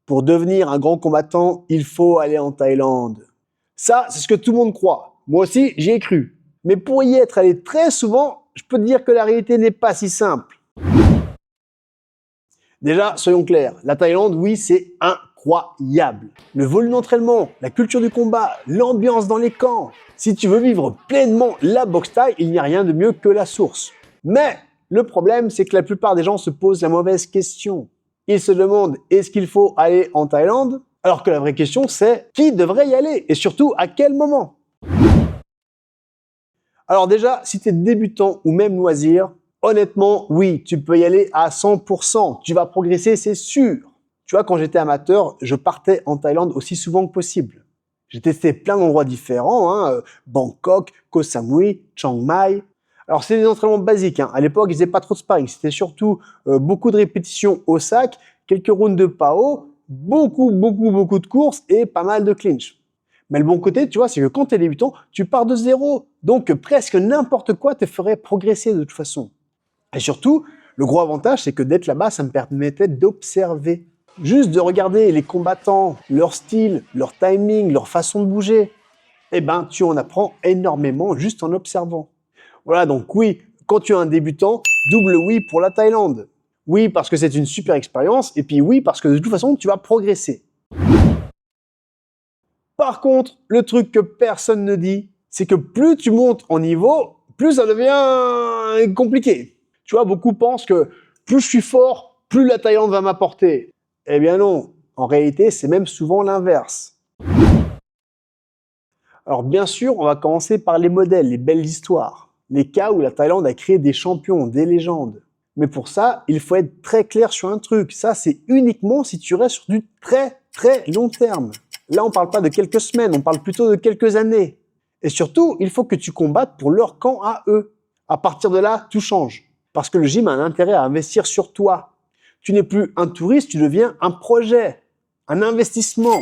Pour devenir un grand combattant, il faut aller en Thaïlande. Ça, c'est ce que tout le monde croit. Moi aussi, j'y ai cru. Mais pour y être allé très souvent, je peux te dire que la réalité n'est pas si simple. Déjà, soyons clairs, la Thaïlande, oui, c'est incroyable. Le volume d'entraînement, la culture du combat, l'ambiance dans les camps. Si tu veux vivre pleinement la boxe thaï, il n'y a rien de mieux que la source. Mais le problème, c'est que la plupart des gens se posent la mauvaise question. Ils se demandent, est-ce qu'il faut aller en Thaïlande? Alors que la vraie question, c'est qui devrait y aller? Et surtout, à quel moment? Alors déjà, si tu es débutant ou même loisir, honnêtement, oui, tu peux y aller à 100%. Tu vas progresser, c'est sûr. Tu vois, quand j'étais amateur, je partais en Thaïlande aussi souvent que possible. J'ai testé plein d'endroits différents, Bangkok, Koh Samui, Chiang Mai. Alors, c'est des entraînements basiques. À l'époque, ils faisaient pas trop de sparring. C'était surtout beaucoup de répétitions au sac, quelques rounds de PAO, beaucoup de courses et pas mal de clinch. Mais le bon côté, tu vois, c'est que quand tu es débutant, tu pars de zéro. Donc, presque n'importe quoi te ferait progresser de toute façon. Et surtout, le gros avantage, c'est que d'être là-bas, ça me permettait d'observer. Juste de regarder les combattants, leur style, leur timing, leur façon de bouger. Eh ben, tu en apprends énormément juste en observant. Voilà, donc oui, quand tu es un débutant, double oui pour la Thaïlande. Oui, parce que c'est une super expérience, et puis oui, parce que de toute façon, tu vas progresser. Par contre, le truc que personne ne dit, c'est que plus tu montes en niveau, plus ça devient compliqué. Tu vois, beaucoup pensent que plus je suis fort, plus la Thaïlande va m'apporter. Eh bien non, en réalité, c'est même souvent l'inverse. Alors bien sûr, on va commencer par les modèles, les belles histoires. Les cas où la Thaïlande a créé des champions, des légendes. Mais pour ça, il faut être très clair sur un truc. Ça, c'est uniquement si tu restes sur du très long terme. Là, on parle pas de quelques semaines, on parle plutôt de quelques années. Et surtout, il faut que tu combattes pour leur camp à eux. À partir de là, tout change. Parce que le gym a un intérêt à investir sur toi. Tu n'es plus un touriste, tu deviens un projet, un investissement.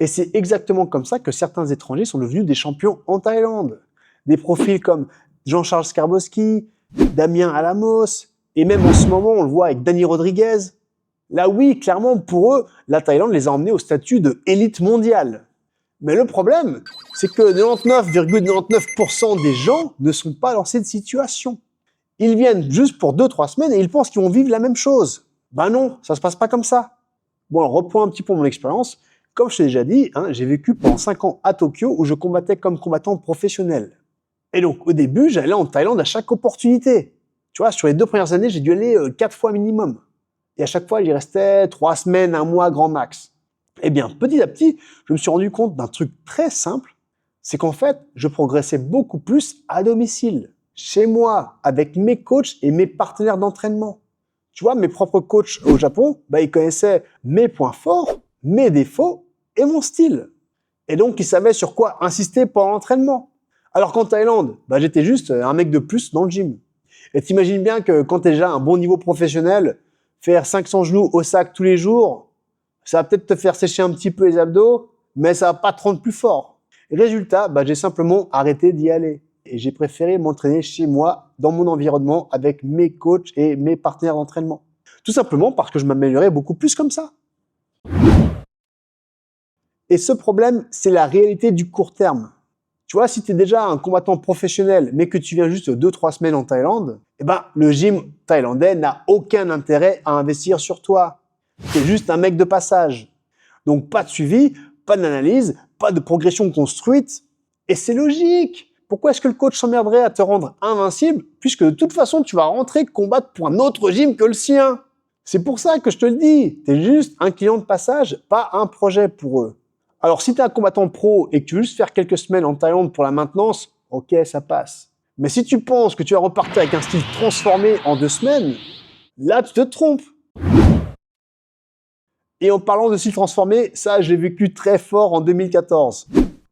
Et c'est exactement comme ça que certains étrangers sont devenus des champions en Thaïlande. Des profils comme Jean-Charles Skarbowski, Damien Alamos, et même en ce moment, on le voit avec Danny Rodriguez. Là, oui, clairement, pour eux, la Thaïlande les a emmenés au statut de élite mondiale. Mais le problème, c'est que 99,99% des gens ne sont pas dans cette situation. Ils viennent juste pour 2-3 semaines et ils pensent qu'ils vont vivre la même chose. Ben non, ça se passe pas comme ça. Bon, alors, reprends un petit peu mon expérience. Comme je t'ai déjà dit, j'ai vécu pendant 5 ans à Tokyo où je combattais comme combattant professionnel. Et donc, au début, j'allais en Thaïlande à chaque opportunité. Tu vois, sur les 2 premières années, j'ai dû aller 4 fois minimum. Et à chaque fois, j'y restais 3 semaines, 1 mois, grand max. Eh bien, petit à petit, je me suis rendu compte d'un truc très simple, c'est qu'en fait, je progressais beaucoup plus à domicile, chez moi, avec mes coachs et mes partenaires d'entraînement. Tu vois, mes propres coachs au Japon, ils connaissaient mes points forts, mes défauts et mon style. Et donc, ils savaient sur quoi insister pendant l'entraînement. Alors qu'en Thaïlande, j'étais juste un mec de plus dans le gym. Et t'imagines bien que quand t'es déjà à un bon niveau professionnel, faire 500 genoux au sac tous les jours, ça va peut-être te faire sécher un petit peu les abdos, mais ça va pas te rendre plus fort. Résultat, j'ai simplement arrêté d'y aller. Et j'ai préféré m'entraîner chez moi, dans mon environnement, avec mes coachs et mes partenaires d'entraînement. Tout simplement parce que je m'améliorais beaucoup plus comme ça. Et ce problème, c'est la réalité du court terme. Tu vois, si tu es déjà un combattant professionnel, mais que tu viens juste 2-3 semaines en Thaïlande, le gym thaïlandais n'a aucun intérêt à investir sur toi. Tu es juste un mec de passage. Donc, pas de suivi, pas d'analyse, pas de progression construite. Et c'est logique. Pourquoi est-ce que le coach s'emmerderait à te rendre invincible, puisque de toute façon, tu vas rentrer combattre pour un autre gym que le sien? C'est pour ça que je te le dis. Tu es juste un client de passage, pas un projet pour eux. Alors, si tu es un combattant pro et que tu veux juste faire quelques semaines en Thaïlande pour la maintenance, ok, ça passe. Mais si tu penses que tu vas repartir avec un style transformé en 2 semaines, là, tu te trompes. Et en parlant de style transformé, ça, je l'ai vécu très fort en 2014.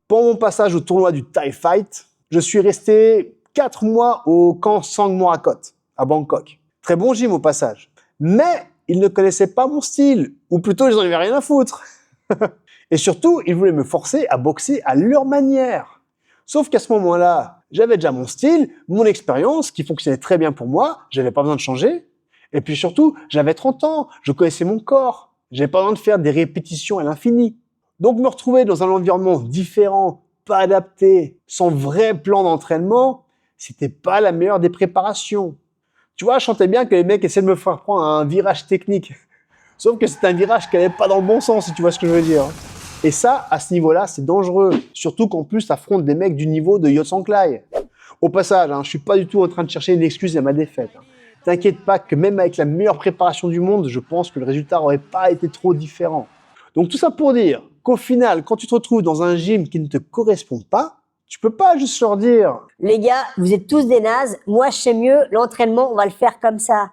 Pendant mon passage au tournoi du Thai Fight, je suis resté 4 mois au camp Sangmorakot, à Bangkok. Très bon gym au passage. Mais ils ne connaissaient pas mon style, ou plutôt ils n'en avaient rien à foutre. Et surtout, ils voulaient me forcer à boxer à leur manière. Sauf qu'à ce moment-là, j'avais déjà mon style, mon expérience, qui fonctionnait très bien pour moi, j'avais pas besoin de changer. Et puis surtout, j'avais 30 ans, je connaissais mon corps. J'ai pas besoin de faire des répétitions à l'infini. Donc me retrouver dans un environnement différent, pas adapté, sans vrai plan d'entraînement, c'était pas la meilleure des préparations. Tu vois, je sentais bien que les mecs essaient de me faire prendre un virage technique. Sauf que c'est un virage qui n'allait pas dans le bon sens, si tu vois ce que je veux dire. Et ça, à ce niveau-là, c'est dangereux. Surtout qu'en plus, t'affrontes des mecs du niveau de Yotsangklai. Au passage, je suis pas du tout en train de chercher une excuse à ma défaite. T'inquiète pas que même avec la meilleure préparation du monde, je pense que le résultat aurait pas été trop différent. Donc tout ça pour dire qu'au final, quand tu te retrouves dans un gym qui ne te correspond pas, tu peux pas juste leur dire « Les gars, vous êtes tous des nazes, moi je sais mieux, l'entraînement, on va le faire comme ça. »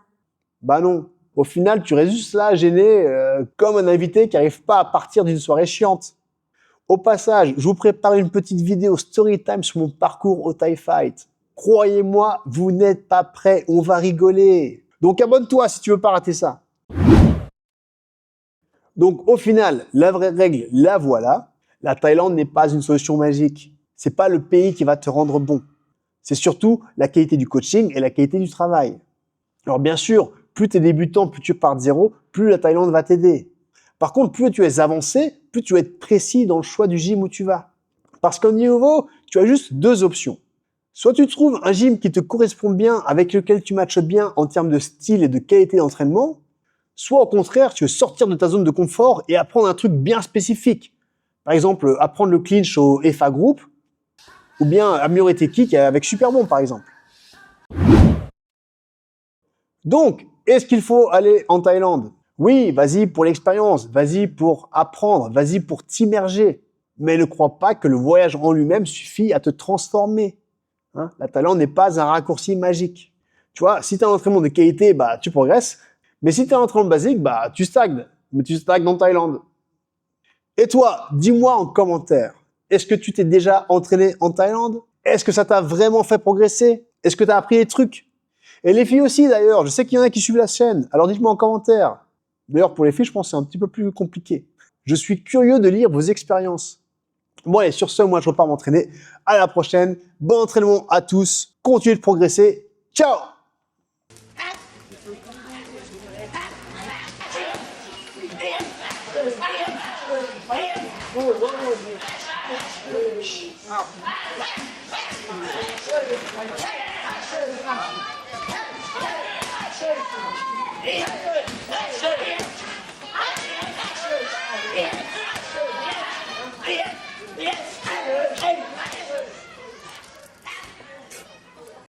Bah non. Au final, tu restes juste là, gêné, comme un invité qui n'arrive pas à partir d'une soirée chiante. Au passage, je vous prépare une petite vidéo story time sur mon parcours au Thai Fight. Croyez-moi, vous n'êtes pas prêts, on va rigoler. Donc abonne-toi si tu veux pas rater ça. Donc au final, la vraie règle, la voilà. La Thaïlande n'est pas une solution magique. C'est pas le pays qui va te rendre bon. C'est surtout la qualité du coaching et la qualité du travail. Alors bien sûr, plus tu es débutant, plus tu pars de zéro, plus la Thaïlande va t'aider. Par contre, plus tu es avancé, plus tu vas être précis dans le choix du gym où tu vas. Parce qu'au niveau, tu as juste deux options. Soit tu trouves un gym qui te correspond bien, avec lequel tu matches bien en termes de style et de qualité d'entraînement, soit au contraire, tu veux sortir de ta zone de confort et apprendre un truc bien spécifique. Par exemple, apprendre le clinch au FA Group, ou bien améliorer tes kicks avec Superbon, par exemple. Donc, est-ce qu'il faut aller en Thaïlande? Oui, vas-y pour l'expérience, vas-y pour apprendre, vas-y pour t'immerger. Mais ne crois pas que le voyage en lui-même suffit à te transformer. La Thaïlande n'est pas un raccourci magique. Tu vois, si tu as un entraînement de qualité, bah, tu progresses. Mais si tu as un entraînement basique, bah, tu stagnes. Mais tu stagnes en Thaïlande. Et toi, dis-moi en commentaire, est-ce que tu t'es déjà entraîné en Thaïlande? Est-ce que ça t'a vraiment fait progresser? Est-ce que tu as appris des trucs? Et les filles aussi d'ailleurs, je sais qu'il y en a qui suivent la chaîne, alors dites-moi en commentaire. D'ailleurs pour les filles, je pense que c'est un petit peu plus compliqué. Je suis curieux de lire vos expériences. Bon allez, sur ce, moi je repars m'entraîner. À la prochaine, bon entraînement à tous, continuez de progresser. Ciao! Yeah.